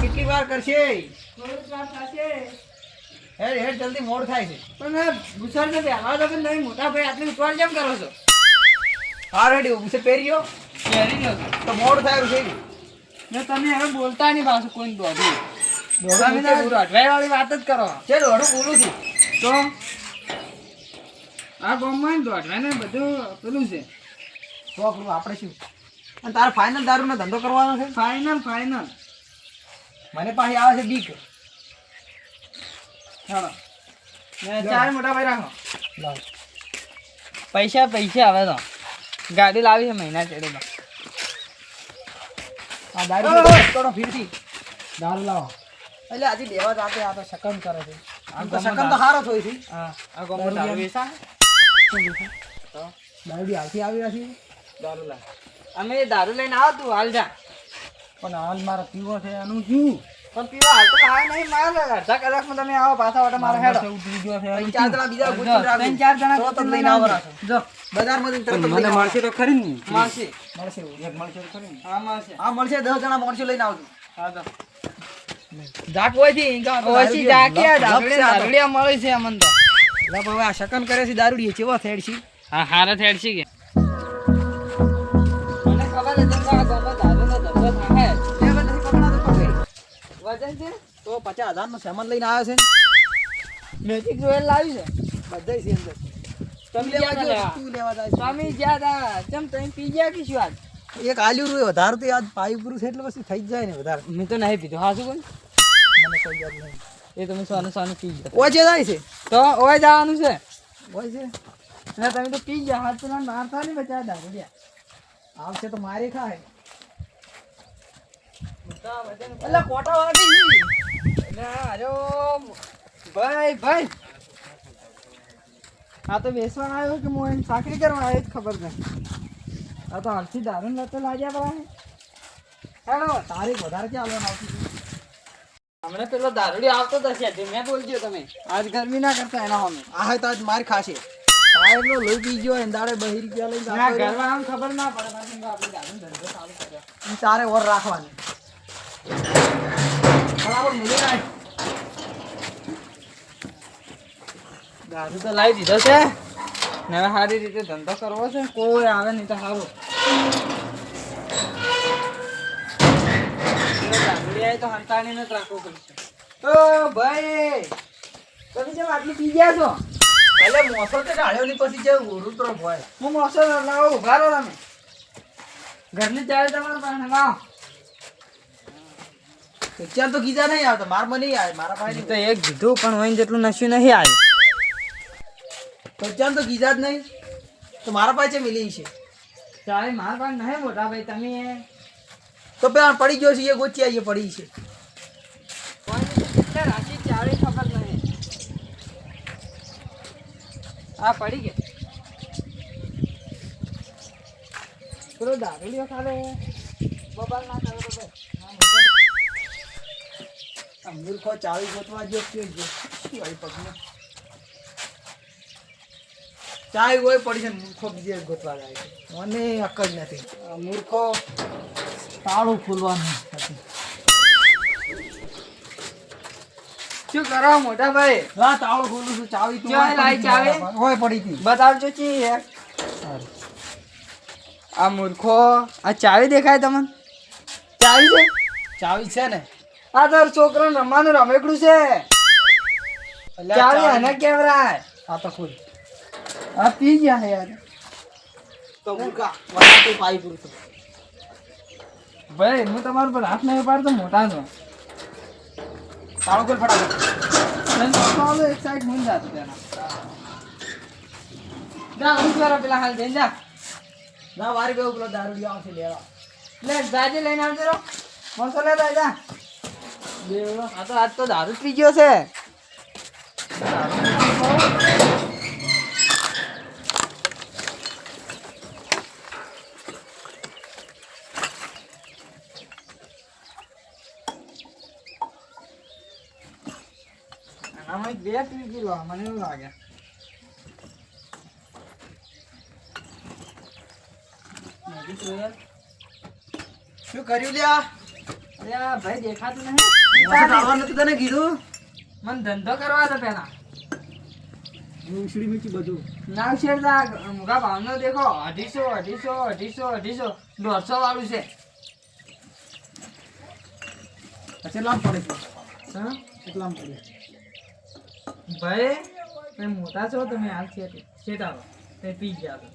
કેટલી વાર કરશે? થોડીક વાર થશે. હેડ હેડ જલ્દી મોડ થાય છે. પણ ભૂસણ ને બેહવા દો કે નહીં મોટા ભાઈ આટલી ઉતવાળ કેમ કરો છો? હા રેડી ઉસે પહેર્યો પહેરી લો તો મોડ થાય છે. ને તમે હવે બોલતા નહીં પાછું કોઈ દોઢું દોઢું તમે નીચે તો અઠવાઈ વાળી વાત જ કરો. છે દોઢું બોલું છું. તો આ ગામમાં દોઢવાઈ ને બધું પેલું છે. તો આપણું આપણે શું અને તારે ફાઇનલ દારૂનો ધંધો કરવાનો છે? ફાઇનલ મને પાછી આવે છે બીક. ચાલો ને ચાર મોટા ભાઈ રાખો. લાવ પૈસા હવે તો ગાડી લાવી છે મહિના ચડેલો. આ દારૂ થોડો ફીરથી દારૂ લાવો. એટલે આજે લેવા જાતે આ તો શકમ કરે છે. આમ તો શકમ તો હારો થોઈ છે. હા આ ગામમાં દારૂ વેચા તો દારૂ હાલથી આવી રહ્યા છે. દારૂ લાવ. અમે દારૂ લઈને આવો તું હાલ જા. પણ હાલ મારો પીવો છે એનું શું? પણ પીવા હાલ તો લાવે નહીં મારે અડધા કલાકમાં તમે આવો પાછા વાટે મારે હેડો. ઉતરી ગયો છે. ત્રણ ચાર જણા બીજા ગોતીને રાખો. ત્રણ ચાર જણા તો લઈને આવવા રાખો. જો બજારમાંથી તરત જ મને લઈને આવો. મળશે તો ખરી ને મળશે. મળશે એવું. એક મળશે તો ખરી ને હા મળશે. હા મળશે 10 જણા મળશે લઈને આવજો. હા તો જાક હોયથી ઓછી જાક્યા દારૂડિયા મળે છે અમન તો. લપ હવે આ શકન કરે છે દારૂડી ચેવા થેડ છે. હા હારે થેડસી કે મને ખબર છે કે આ ગામમાં દારૂનો ધંધો થાય. એ બધા પકડા તો પકડે. વજન છે તો 50,000 નો સામાન લઈને આવ્યો છે. મેજિક રોયલ લાવી છે. બધાય છે અંદર. તમે લેવા લેવા જો લેવા. તું લેવા જાય છે. સ્વામી જ્યાં તા ચમ તમે પી ગયા કે શું આજ? એક આલ્યું રૂ વધારે તો આજ પાઈ પૂરું છે એટલે પછી થઈ જ જાય ને વધારે. મેં તો નહીં પીધું હા શું કોણ મને કોઈ યાદ નહીં. એ તમે સોનું પી ગયા ઓછે જાય છે. તો ઓય જવાનું છે હોય છે. અને તમે તો પી ગયા હાથ પેલા બહાર થા નહીં બચાવ્યા દારૂડિયા. આવશે તો મારે ખાય. એટલે કોટા વાગી ગઈ. એટલે આજો ભાઈ આ તો બેસવા આવ્યો કે હું એને સાકરી કરવા આવ્યો જ ખબર નહીં. આ તો હાલથી દારૂ લતો લાગ્યા પરા. હેડો તારીખ વધારે ક્યાં આવવાનું આવતી હતી? હમણાં પેલો દારૂડી આવતો જ હશે જે મેં બોલજો તમે આજ ગરમી ના કરતા એના અમે આ હોય તો આજ માર ખાશે. સાહેબ નો લોહી પી ગયો એને દાડે 2 રૂપિયા લઈને ના જતો રહ્યો. ઘરમાં આમ ખબર ના પડે પાછું આપણે દારૂ ધંધો ચાલુ કર્યો. ઈ તારે ઓર રાખવાની. બરાબર મિલી રાખ. દારૂ તો લાવી દીધો છે ને હવે સારી રીતે ધંધો કરવો છે. કોઈ આવે નહીં તો સારું. દારૂડી આવી તો હંતાણીને જ રાખવું પડશે. ઓ ભાઈ તમે જેમ આટલું પી ગયા છો? એટલે મોસો તે ઢાળ્યો ની પછી જે રૂતરો ભોય. હું મોસો લાવો ઉભા રહો તમે. ઘરની ચાલે તમારા પાસે લાવો. ચાલ તો ગીજા નહીં આવતા માર માં નહીં આવે મારા પાસે તો એક કીધું પણ હોય જેટલું નશ્યું નહીં આવ્યું. તો ચાલ તો ગીજા જ નહીં તો મારા પાસે મિલી છે. ચાલે મારા પાસે નહીં મોટા ભાઈ તમે તો પેલા પડી ગયો છે એ ગોચી આવીએ પડી છે. રાશિ ચાલે ખબર નહીં. હા પડી ગયા. પેલો દારૂડિયો ખાલે બબાલ ના કરે તો ભાઈ. આ મૂર્ખો ચાવી ગોતવા ગયો કે જો શું આવી પગમાં ચાવી હોય પડી છે ને મૂર્ખો બીજે ગોતવા જાય છે. મને અક્કલ નથી. આ મૂર્ખો તાળું ખોલવાનું નથી. શું કરો મોટા ભાઈ? હા તાળું ખોલું છું ચાવી તું ચાવી લાવી ચાવી? હોય પડી હતી. બતાવજો ચી યાર. આ મૂર્ખો આ ચાવી દેખાય તમને? ચાવી છે? ચાવી છે ને આ તાર છોકરો રમવાનું રમેકડું છે. એટલે આ ચાવી એને કેવરાય. આ તો ખોલ આ પી ગયા છે યાર. તો મૂર્ખા વાળા તું પાઈ પૂરું છું. ભાઈ હું તમારા પર હાથ નહીં પાડતો મોટા છો. તાળું ખોલ ફટાફટ. એક સાઈડ હું જાતો તેના. જા હું કરો પેલા હાલ જઈને જા. ના વારી ગયો પેલો દારૂડિયો આવશે લેવા. લે જાજે લઈને આવજો રો. મોસો લેતા જા. બેવડો આ તો આજ તો દારૂ પી ગયો છે. આમાં 2 પી ગયો મને એવું લાગે. શું કર્યું લ્યા? અરે આ ભાઈ દેખાતું નહીં. મોસું ટાળવાનું નતું તને કીધું મને ધંધો કરવા દો પેલા. ઉછળી મીઠી બધું નાવ શેરદા મુગા ભાવનો દેખો 250 150 વાળું છે. કેટલામ પડે છે હા કેટલામ પડે ભાઈ તમે મોટા છો તમે હાલ શેઠ આવો તે પી ગયા તો.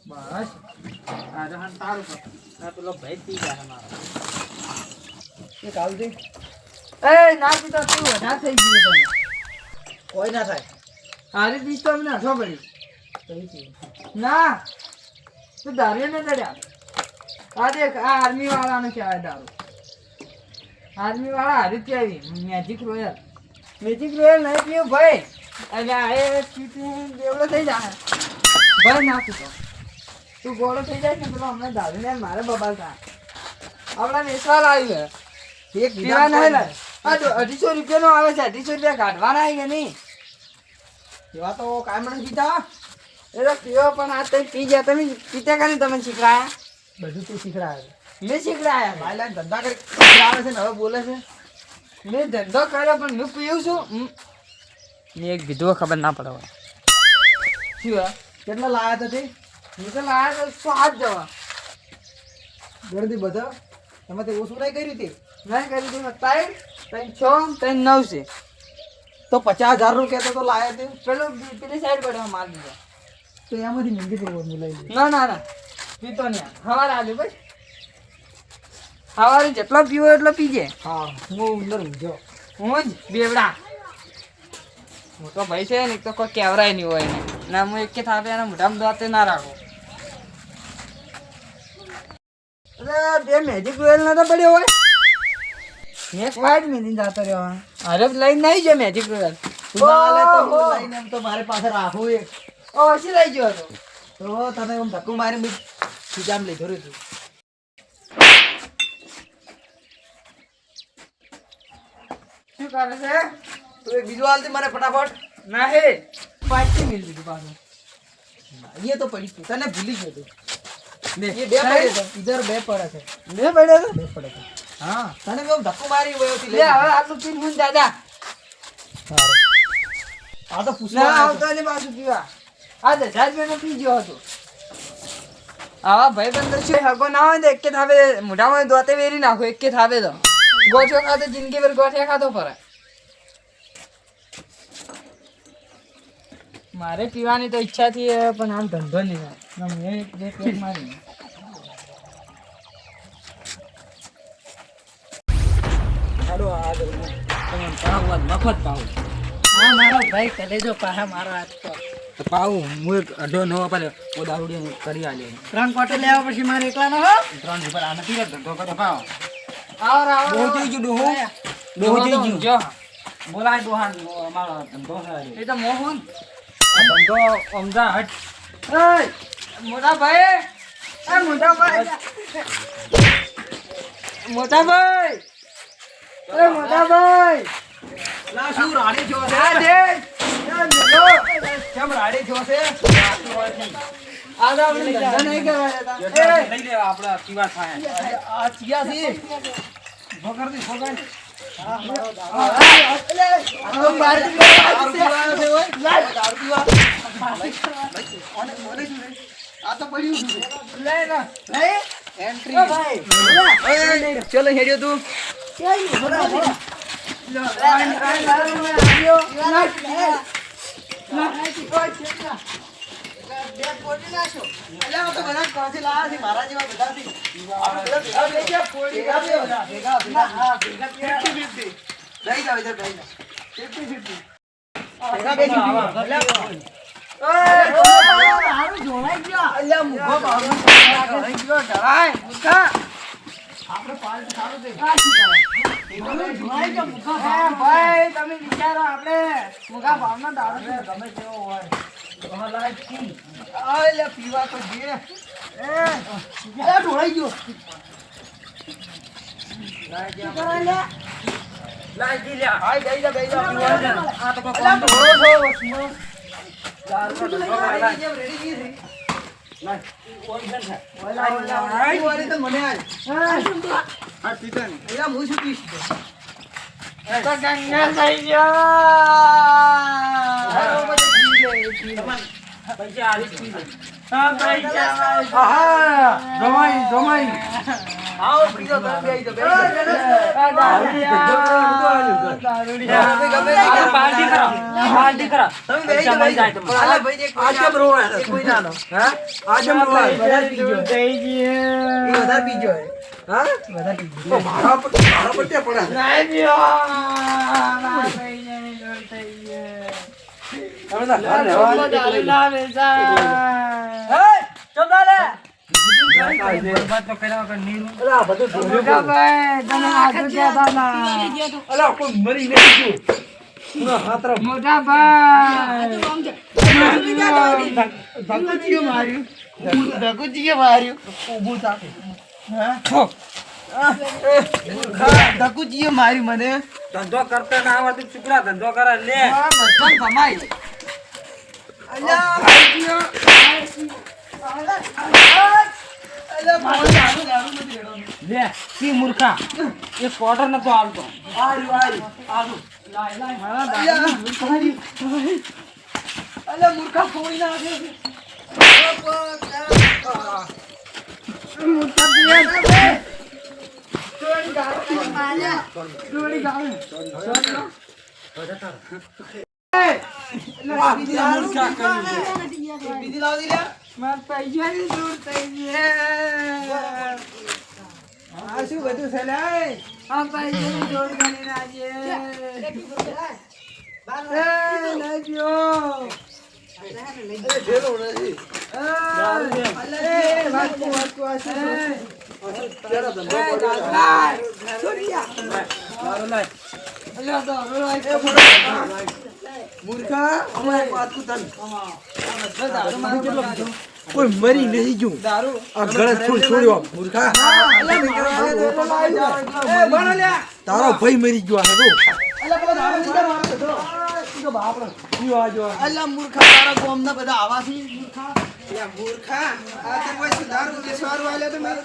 બસ આ તો હાલ તારું કર. આ પેલો ભાઈ પી ગયા મારો. એ કાલ દે એ ના પીતા તું વધારે થઈ ગયું તમે. કોઈ ના થાય હારી પીસ તો અમને હઠો પડી. કઈ છે ના તું દારૂ ન ચડ્યા. આ દેખ આ આર્મી વાળાનો કહેવાય દારૂ. આર્મી વાળા હારી જ આવી મેજિક રોયલ નહીં પીવું ભાઈ. એટલે આ એ પીપી બેવડો થઈ જાય ભાઈ. ના પીતો તું ગોળો થઈ જાય ને પેલો હમણાં દારૂ ને મારે બબાલતા આપણા વેચવા આવ્યું એક પીવા નહીં લાય. આ જો 250 રૂપિયાનો આવે છે. 250 રૂપિયા કાઢવાના કે નહીં? એવા તો કાયમ નથી પીતા એ તો પીવો પણ આ તમે પી ગયા. તમે પીતા કરીને તમે શીખવાયા. બધું તું શીખડાવે મેં શીખડાયા. ભાઈ લાઈન ધંધા કરી આવે છે ને હવે બોલે છે મેં ધંધો કર્યો પણ હું પીવું છું. મેં એક કીધું ખબર ના પડે. શું હા? કેટલા લાયા હતા તે હું તો લાયા તો 100 જવા ગણતી બધા તમે તે ઓછું નહીં કર્યું તે નહીં કરી દીધું. 3 6 3 9 છે. તો 50,000 નું કહેતો તો લાયા તે પેલો પેલી સાઈડ પડ્યો માર દીધો. તો એમાંથી મંદી પર લઈ લે ના પીતો નહીં. સવારે આજુ ભાઈ સવારે જેટલો પીવો એટલો પીજે. હા હું અંદર ઊંઝો હું જ બેવડા મોટો ભાઈ છે ને એક તો કોઈ કેવરાય નહીં હોય ને. ના હું એક થાપે એના મોઢામાં દાંતે ના રાખું. અરે બે મેજિક રોયલ નતો પડ્યો હોય. એક વાઈટ મેલીને જતો રહ્યો. અરે લઈને નહીં જો મેજિક રોયલ. તું ના લે તો હું લઈને એમ તો મારે પાસે રાખું એક ઓ હસી લઈ ગયો હતો. તો તને એમ ધક્કો મારી મેં ખીજામ લીધો રહ્યું તું શું કરે છે? તું એક બીજું હાલ દે મને ફટાફટ ના હે પાછી મિલ દીધું પાછું. એ તો પડી ગયું તને ભૂલી ગયો તું બે એ બે પડે છે ઇધર બે પડે છે બે પડ્યો તો. બે પડે છે હા તને એમ ધક્કો મારી વયો થી લે હવે આટલું પીન હું દાદા આ તો ના પૂછવા આવતો ને પાછું પીવા. આ દજાજ મેં પી ગયો હતો. આવા ભાઈ બંદર છે હગો ના હોય તો એક કે થાવે મોઢામાં દોતે વેરી નાખો. એક કે થાવે તો ગોઠો ખાતો જિંદગી ભર ગોઠિયા ખાતો ફરે. મારે પીવાની તો ઈચ્છા થી પણ આમ ધંધો નહીં થાય. ના મેં એક બે પેક મારી. હાલો આ તમને પાવ મફત પાવ હા મારો ભાઈ કલેજો પાહા મારો હાથ પર. તો પાવ હું એક અઢો નવો પાલે ઓ દારૂડી કરી આલ્યો 3 ક્વાર્ટર લેવા પછી મારે એકલા નો હો. 3 ઉપર આ નથી ધંધો કરો પાવ આવો આવો ડોહો થઈ ગયું ડોહો થઈ ગયું જો બોલાય ડોહાન અમારો ધંધો છે એ તો મોહન આ ધંધો અમદા હટ એ મોટા ભાઈ એ મોટા ભાઈ મોટા ભાઈ એ મોટા ભાઈ લા શું રાડી છો છે આ દે કેમ રાડી છો છે આ તો આપણે ધંધો નહીં કરવા દેતા. લઈ લેવા આપણે પીવા થાય આ ચિયા છે ભોગર દી ભોગર આ તો પડ્યું એન્ટ્રી ચલો હેડ્યો તું ભાઈ તમે વિચારો આપણે મુગા ભાવનો દારૂ છે ગમે તેવો હોય પીવા તો જે ઢોળાઈ ગયો દારૂનો ધંધો કરે. ઓલા, તું વાળી તો મને આજ. હા. એલા હું શું પીશ તો? તો ગંગા થઈ ગયો. બરોબર તો પી લે, પી લે. પૈસા આલી જ પીધે. હા, પૈસા વાળા. આહા, જમાઈ. આવો પીધો તમે બેહી જાઓ, બેહી જાઓ. દારૂડિયા. ગમે તે આ કરો. પાર્ટી કરો. પાર્ટી કરો. તમે બેહી પૈસા જાઓ, મળી જાય બેહી તમને. જાઓ. અલા ભાઈ એક કોઈ કેમ રોવે છે? કોઈ ના નો. આજે મોબાઈલ વધારે પીજો. થઈ ગયો. એ વધારે પીજો હે. હા વધારે પીજો. તો મારા પર તે પડે છે. નહીં પીવો. મારા પૈસાની દોડ થઈ ગઈ. હવે ના ઘરે રહેવા દે. દારૂ ના વેચાય. બરબાદ તો કર્યા વગર નીરું. અલા, આ બધું ઢોળ્યું મોટા બોલ. ભાઈ, તમે હાથું કહેતા હતા. અલા, કોઈ મરી નહીં ગયું. ના, હાથ રમ. મોટા ભાઈ. ધકુચીએ માર્યું. ધકુચીએ માર્યું. ઊભું થા. હા? ધકુચીએ માર્યું મને. ધંધો કરતા ના આવડતું છોકરા ધંધો કરે લે. આ મતલબ કમાઈ. અલ્યા, અલ્યા, મારું દારૂ નથી રેડો. લે પી મૂર્ખા. એ ક્વાર્ટર નતો આવતો. અલ્યા, મૂર્ખા ફોડી નાખે. બીજી લાવી લે. મારા પૈસાની દૂર થઈ ગઈ. આ શું બધું છે લે? આ પૈસાની દૂર કરી નાખીએ. લઈ ગયો. મૂર્ખા, અમે એક વાત કહું તને. કોઈ મરી નહીં ગયું. દારૂ આ ગળે છોડ્યો મૂર્ખા. તારો ભાઈ મરી ગયો આ તો. પીવો આ જો. અલ્યા મૂર્ખા તારા ગામના બધા આવાથી મૂર્ખા. અલ્યા મૂર્ખા આ તો કોઈ શું દારૂ બેસવારું આલ્યો તો મેં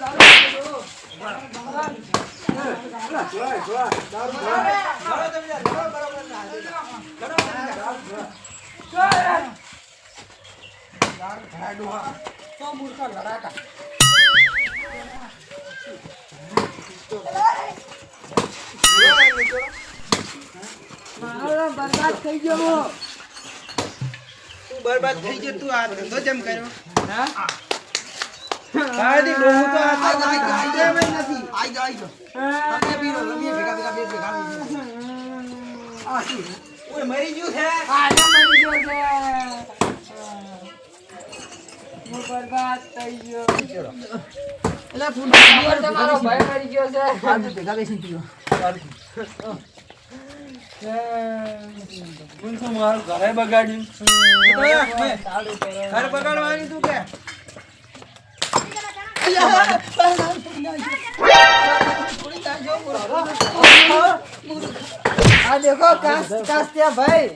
મારો બરબાદ થઈ ગયો. તું બરબાદ થઈ ગયો. તું આ ધંધો જેમ કર્યો. હા? આજી ડોહું તો આ તો આઈ જાય એમ નથી. આઈ જાય. તમે પીરો રમીએ ભેગા બે ભેગા આ શું? ઓય મરી ગયું છે. આનો મરી ગયો છે. હું બરબાદ થઈ ગયો. અલ્યા ફૂલ ખબર છે મારો ભાઈ મરી ગયો છે. આ તો ભેગા બેસીને પીવો. હું તો મારું ઘરે બગાડ્યું. ઘર બગાડવાની તું કે આ દેખો કાસ્તિયા ભાઈ,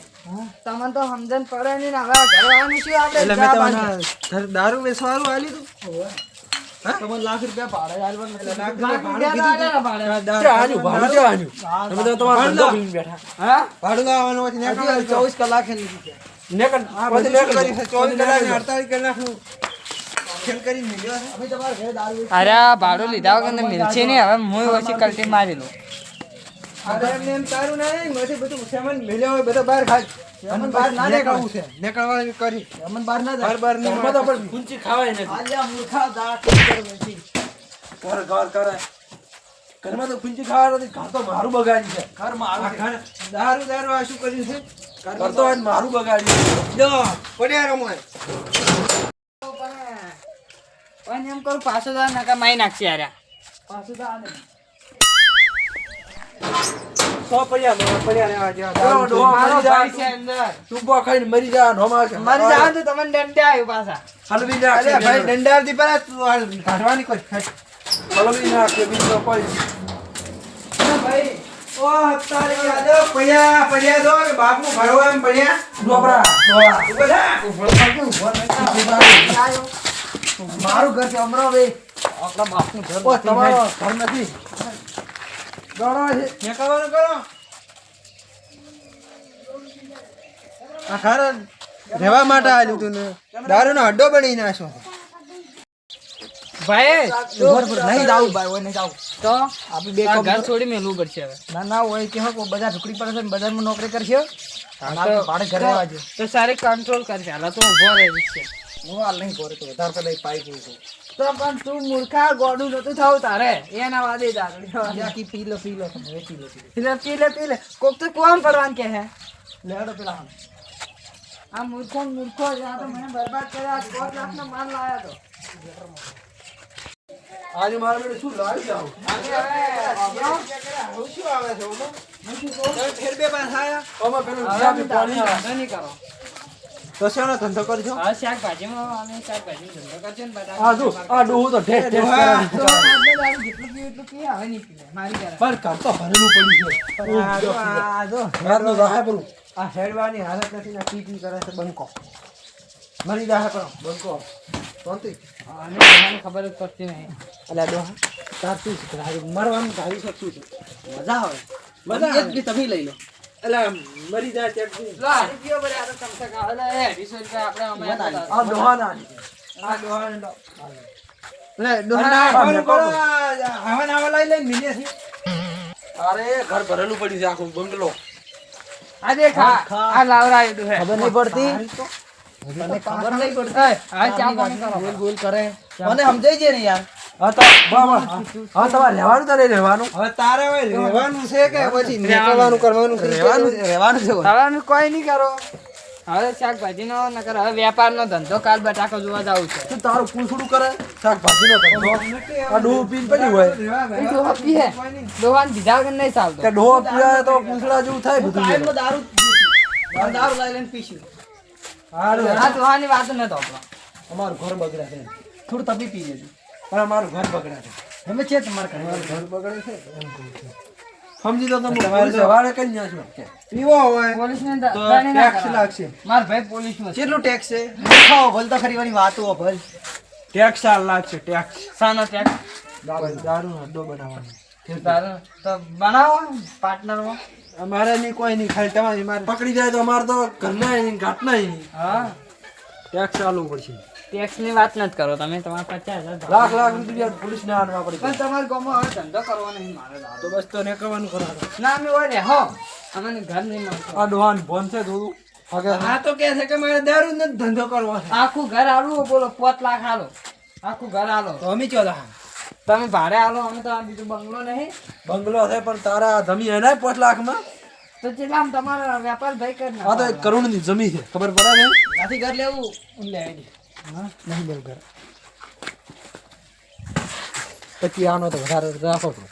તમને તો સમજણ પડે નહીં ને હવે ઘરવાનું શું આપણે એટલે ચા મેં બાંધી. તમને ઘર દારૂ વેચવાનું આલ્યું તું તમને લાખ રૂપિયા ભાડે આલવાનું એટલે લાખ રૂપિયા ભાડું કીધું તું. ક્યાં આન્યું? ભાડું ક્યાં આન્યું? તમે તો તમારો ધંધો ભૂલીને બેઠા. હા? ભાડું આવવાનું હોય ને 24 કલાક એ લીધી છે. નેકળ, આ પછી બધું નેકળ. શું કર્યું છે? 24 કલાક ને 48 કલાકનું ખેલ કરીને મેલ્યો છે. અમે તમારા ઘરે દારૂ વેચી. અરે આ ભાડું લીધા વગર મિલશે નહીં. હવે હું ઓછી કલટી મારી લઉં. આ ઘર ને એમ તારું નહીં, માંથી બધું સામાન મેલ્યો હોય બધા બહાર ખાય. અમને બહાર ના નીકળવું છે. નીકળવાનું કરી. અમને બહાર ના જાય. બહાર નહીં ઘરમાં તો પણ પૂંચી ખાવાય નથી. આલ્યા મૂર્ખા દારૂ વેચી. ઘર કરે. ઘરમાં તો પૂંચી ખાવા નથી. ઘર તો મારું બગાડ્યું છે. ઘર મારું છે. દારૂ આ શું કર્યું છે? ઘર તો આજ મારું બગાડ્યું છે. જો પડ્યા રમો. પણ એમ કરું પાછો જવા નકા મારી નાખશે યાર. પાછું તો આને. 100 પડ્યા રહેવા જેવા. પેલો ડોહો મારો મરી ભાઈ છે જાય. અંદર. ટૂંપો ખાઈને મરી જાય. નોમાં છે. મરી જાવ તો તમને દંડે આવ્યું પાછા. હલવી નાખશે. અલ્યા ભાઈ દંડાલથી પેલા તું હાલ કાઢવાની કોઈ હલવી નાખશે. બીજો કોઈ. અરે ભાઈ ઓ તારી યાદો પડ્યા દો કે બાપનું ભરો એમ પડ્યા ડોબરા ઉભો થા. મારું ઘર છે અમરાવે. આપણા બાપનું ઘર ઓ તમારો ઘર નથી દોડો છે. નીકળવાનું કરો. આ ઘર રહેવા માટે આલ્યું તું ને દારૂનો અડ્ડો બની નાખ્યો. ભાઈ નહીં જાવું ભાઈ ઓય નહીં જાવું. તો આપણે બે આ કામ ઘર કરો. છોડી મેલવું પડશે હવે. ના ના હોય કે હો બધા ઢુકડી પડે છે ને બજારમાં નોકરી કરશે તો ભાડે ઘરે આવવા જો. તો સારી કંટ્રોલ કરશે હાલ તો ઊભો રહે છે. હું હાલ નહીં ભરે તો વધારે પેલા પાઈ ગયું છું. તો પણ તું મૂર્ખા ગોડું નતું થવું તારે એના વાદે યાકી પી લો તમે એ પી લો. પી લે કોક તો કોણ પડવાનું કે હે લેડો પેલા આ મૂર્ખો આ તો મને બરબાદ કર્યા 5 લાખનો માલ લાયા તો આજે મારા બેટે શું લાવી જાવ શું આવે છે ઓલો? ફેર બે પાસ આયા. આમાં પેલું ગુલાબી પાણી ધંધો નહીં કરો તો શેનો ધંધો કરજો? હવે શાકભાજીમાં અમે શાકભાજી ધંધો કરજો ને બધા આ જો આ ડોહું તો ઠેસ ઠેસ કરે તો આજનો દારૂ જેટલું પીવું એટલું પીએ હવે નહીં પીવે મારી ઘરે પણ ઘર તો ભરેલું પડ્યું છે આ જો રાતનું રાહે પેલું આ હેડવાની હાલત નથી ને પી કરે છે બંકો. મરી જાહે પણ બંકો. શાંતિ. અને બધાને ખબર જ પડતી નહીં અલ્યા ડોહા તાર શું છે? મરવાનું ધારી શકશું છે. મજા આવે. મજા આવે. તમે લઈ લો. અલ્યા મરી જાય ત્યાં લો હારી પીવો બરે આ તો કમ સે કમ એટલે 250 રૂપિયા આપણે અમે આ ડોહા ના આ ડોહાને લો. લે ડોહા આવવાનું કરો. આવા નાવા લઈ લઈને મિલે છે. અરે ઘર ભરેલું પડ્યું છે આખું બંગલો આ દેખ આ લાવરાયું તું હે ખબર નહીં પડતી તને ખબર નહીં પડતી. આ ચા પાણી કરો ગોલ ગોલ કરે મને સમજાય છે ને યાર. હા તો બાબા હા તમારે રહેવાનું તો નહીં રહેવાનું હવે તારે હવે રહેવાનું છે કે પછી નીકળવાનું કરવાનું છે? રહેવાનું છે. હવે કોઈ નહીં કરો હવે શાકભાજીનો નકર હવે વેપારનો ધંધો કાલ બટાકો જોવા જવું છે શું તારું પૂછડું કરે શાકભાજીનો ધંધો આ ડોહું પીને પડી હોય એ ડોહો પીએ ડોહાને દીધા વગર નહીં ચાલતો કે ડોહો પીવાય તો પૂછડા જેવું થાય બધું ટાઈમમાં દારૂ દારૂ લઈ લઈને પીશું. હારું આ ડોહાની વાત ન તો અમારું ઘર બગડે છે થોડું તપી પી લેજો. પણ અમારું ઘર બગડે છે ગમે છે તમારે ઘરે. ઘર બગડે છે સમજી તો તમે પોલીસ હવાલે કઈ ના છો પીવો હોય પોલીસને તો દંડ ના ટેક્સ કરાવે. લાગશે. માર ભાઈ પોલીસમાં છે કેટલું ટેક્સ છે? દેખાવો ભલ તો ખરી વાની વાતો ભલ. ટેક્સ આ લાગશે ટેક્સ. સાનો ટેક્સ દારૂ અડ્ડો બનાવવાનો. તારો તો બનાવો પાર્ટનરમાં અમારે નહીં કોઈ નહીં ખાલી તમારી મારે પકડી જાય તો અમારે તો ઘરના નહીં ઘાટના નહીં હા ટેક્સ ચાલુ પડશે ટેક્સની વાત નથી કરો તમે તમારા 50,000 લાખ લાખ રૂપિયા પોલીસને આનવા પડે પણ તમારે ગામમાં હવે ધંધો કરવો નહીં મારે દારૂ. તો બસ તો નીકળવાનું કરવાનું. ના અમે હોય રે હો અમને ઘર નહીં મળતું આ ડોહાન ફોન છે થોડું આગળ આ તો કે છે કે મારે દારૂ નો જ ધંધો કરવો છે. આખું ઘર આલું બોલો 5 લાખ આલો આખું ઘર આલો તો અમે ચોદા તમે ભાડે આલો અમે તો આ બીજું બંગલો નહીં બંગલો છે પણ તારા જમી એના 5 લાખમાં તો ચેલામ તમારો વેપાર ભાઈ કરી આ તો 1 કરોડની જમી છે ખબર પડે ને નથી ઘર લેવું લે આઈડી. નહીં લેવું ઘર પછી આનો તો વધારે રાખો તો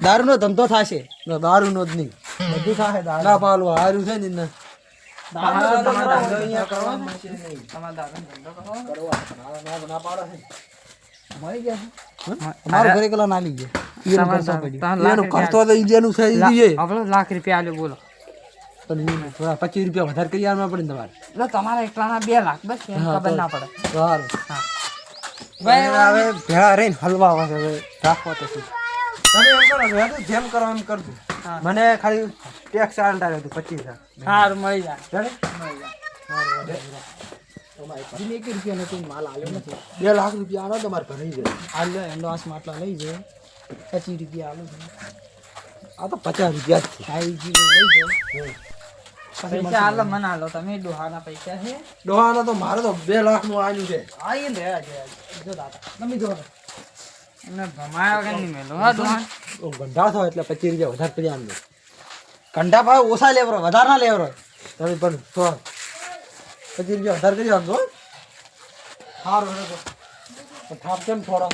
દારૂ નો ધંધો થશે. દારૂનો જ નહીં બધું થાય દારૂ. ના પાલું હારું છે ને એને. તમારે તમારે ધંધો ધંધો અહીંયા કરવાનો કરવાનો છે નહીં. તમારે દારૂનો ધંધો કરવાનો ના પાડે છે મળી ગયા છે? અમારું ઘરે કલા ના લીજે તમારે એનું કરતો તો ઈજેનું છે ઈ દીજે આપણો લાખ રૂપિયા આલ્યો બોલો પણ ઈ થોડા 25 રૂપિયા વધારે કરી આલવા પડે ને તમારે એટલે તમારા એકલાના 2 લાખ બસ એમ હા, ખબર તો- ના પડે સારું ભાઈ હવે ભેળા રહીને હલવા આવે હવે રાખવા તો શું. તમે એમ કરો હવે તો જેમ કરો એમ કરજો. હા. મને ખાલી ટેક્સ આલતા રહેજો 25,000. સારું મળી જાય ચાલે? મળી જાય 2 લાખ રૂપિયા આલો તમારે ઘરે ઈ જાય આલ્યો એનો આસમાં આટલા લઈ જાય 25 રૂપિયા આલો આ તો 50 રૂપિયા જ છે ખાઈ જીવો લઈ જાઓ પૈસા આલો મને આલો તમે ડોહાના પૈસા છે ડોહાનો તો મારે તો 2 લાખ નું આલ્યું છે આઈ ને જો દાદા તમે જો એમને ભમાયા વગર નહીં મેલો હા ડોહાન ગંધા થયો એટલે 25 રૂપિયા વધારે કરી આલજો કંઢા ભાવ ઓછા લેવરો વધારે ના લેવરો. તમે પણ તો 25 રૂપિયા વધારે કરી આપજો સારું હવે તો. પણ થાપ કેમ થોડો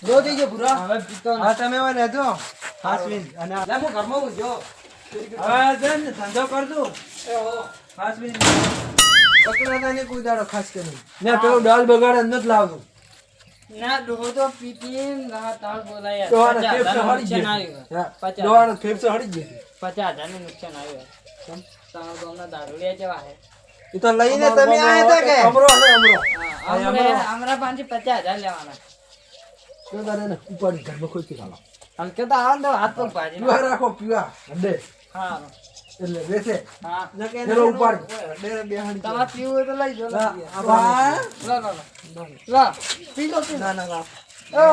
જો દેજો ભૂરા. હવે પીતો હા તમે હવે રહેજો હાસવીન અને લે હું ઘરમાં હું જો હવે જન ધંધો કરજો હાસવીન પકડાતા ને કોઈ દાડો ખાસ કરીને ને પેલું દાલ બગાડે નથી લાવતું ના ડોહો તો પીપીન ના તાળ બોલાય ડોહાને 50,000 ફેફસા હળી નુકસાન ગયા. આવ્યું 50,000 નું નુકસાન આવ્યું તમારા ગામના દારૂડિયા જેવા હે એ તો લઈને તમે આયા હતા કે અમરો હે અમરો. અમારા પાંચે 50,000 લેવાના તો તારે એને ઉપાડી ઘરમાં ખોઈ ખાલા. હલકે તો આવો ને તો હાથ પગ ભાજી પીવા રાખો પીવા. અડે. હા એટલે બેસે. હા પેલો ઉપાડ. તમારે પીવું હોય તો લઈ જાઓ હા, લો પી લો પી ના ના ના લો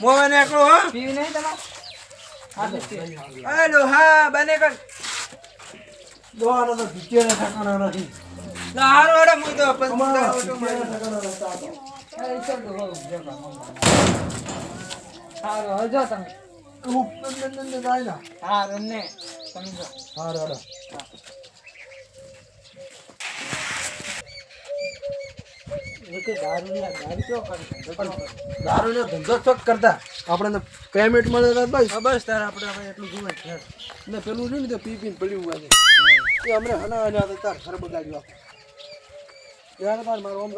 મોવે નીકળો હો પીવી નહીં તમારે હેલો હા બને કર ડોહાનો તો ભીખ્યોને ઠકાણા નથી. ના હારો હેડો મુઈ તો પણ અમારો ઓટો ભીખ્યોને મારી ઠકાણા નતા. સારું હવે જો તમે જાય ના. હા એમને તમે જો હા રાડો. દારૂનો ધંધો જ કરતા આપણે પેમેન્ટ મળે તો બસ. બસ તારે આપણે એટલું જોવે છે ને પેલું રહ્યું ને તો પી પીને પડ્યું હોય છે. એ અમને હના હના તાર ઘર બગાડ્યું આખું. યાર તાર મારો આમ